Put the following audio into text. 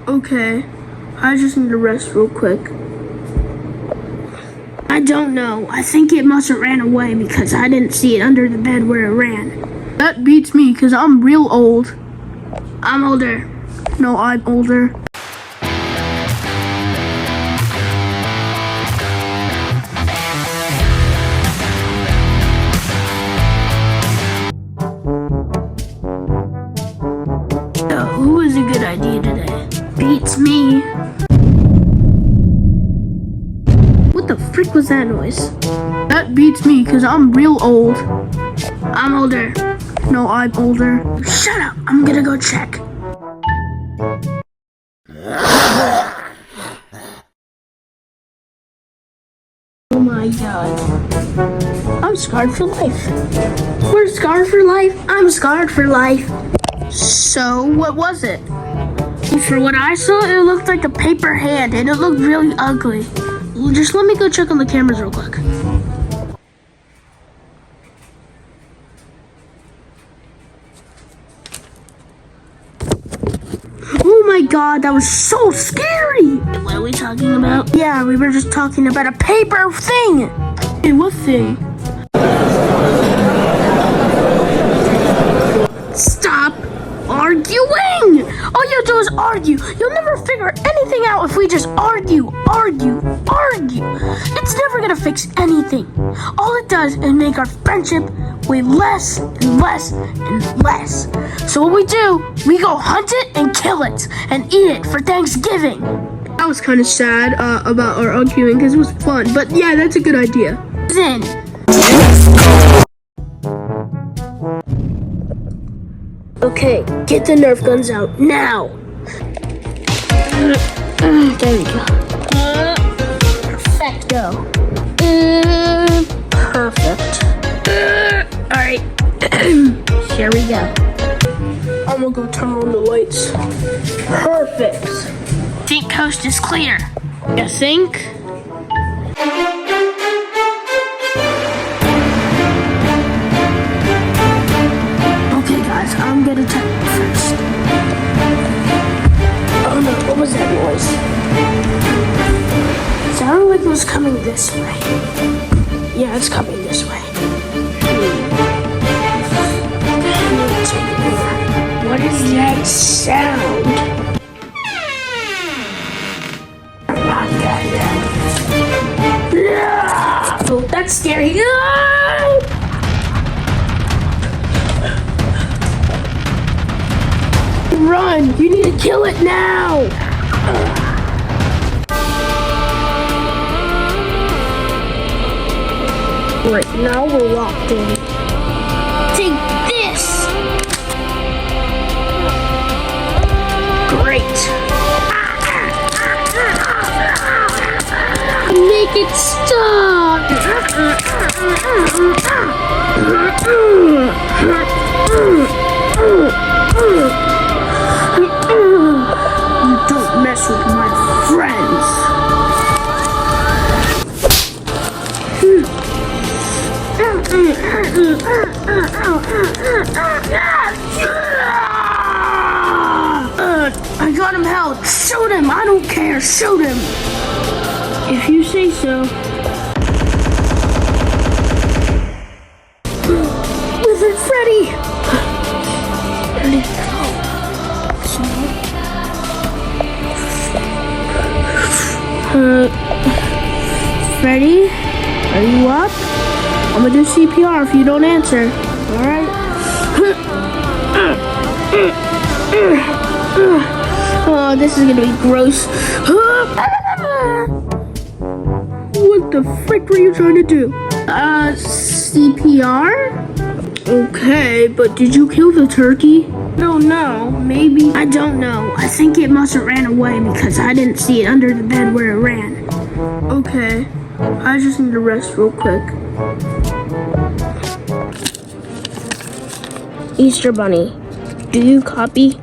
Okay, I just need to rest real quick. I don't know. I think it must have ran away because I didn't see it under the bed where it ran. That beats me because I'm real old. I'm older. No, I'm older. Who is a good idea today? Beats me. What the frick was that noise? That beats me because I'm real old. I'm older. No, I'm older. Shut up. I'm gonna go check. Oh my god. I'm scarred for life. We're scarred for life. I'm scarred for life. So, what was it? For what I saw, it looked like a paper hand, and it looked really ugly. Just let me go check on the cameras real quick. Oh my god, that was so scary! What are we talking about? Yeah, we were just talking about a paper thing! Hey, what thing? Stop arguing! All you do is argue. You'll never figure anything out if we just argue. It's never gonna fix anything. All it does is make our friendship way less and less and less. So what we do, we go hunt it and kill it and eat it for Thanksgiving. I was kind of sad about our arguing because it was fun, but yeah, that's a good idea. Then. Okay, get the Nerf guns out now. There we go. Perfecto. Perfect. Alright. Here we go. I'm gonna go turn on the lights. Perfect. Think coast is clear. You think? I'm gonna check it first. Oh no, what was that noise? It sounded like it was coming this way. Yeah, it's coming this way. What is that sound? Oh, that's scary. Run! You need to kill it now! Right, now we're locked in. Take this! Great! Make it stop! You don't mess with my friends. I got him held. Shoot him. I don't care. Shoot him. If you say so. Wizard Freddy. Ready? Freddy, are you up? I'm gonna do CPR if you don't answer. Alright? Oh, this is gonna be gross. What the frick were you trying to do? CPR? Okay, but did you kill the turkey? No, maybe. I don't know. I think it must have ran away because I didn't see it under the bed where it ran. Okay, I just need to rest real quick. Easter Bunny, do you copy?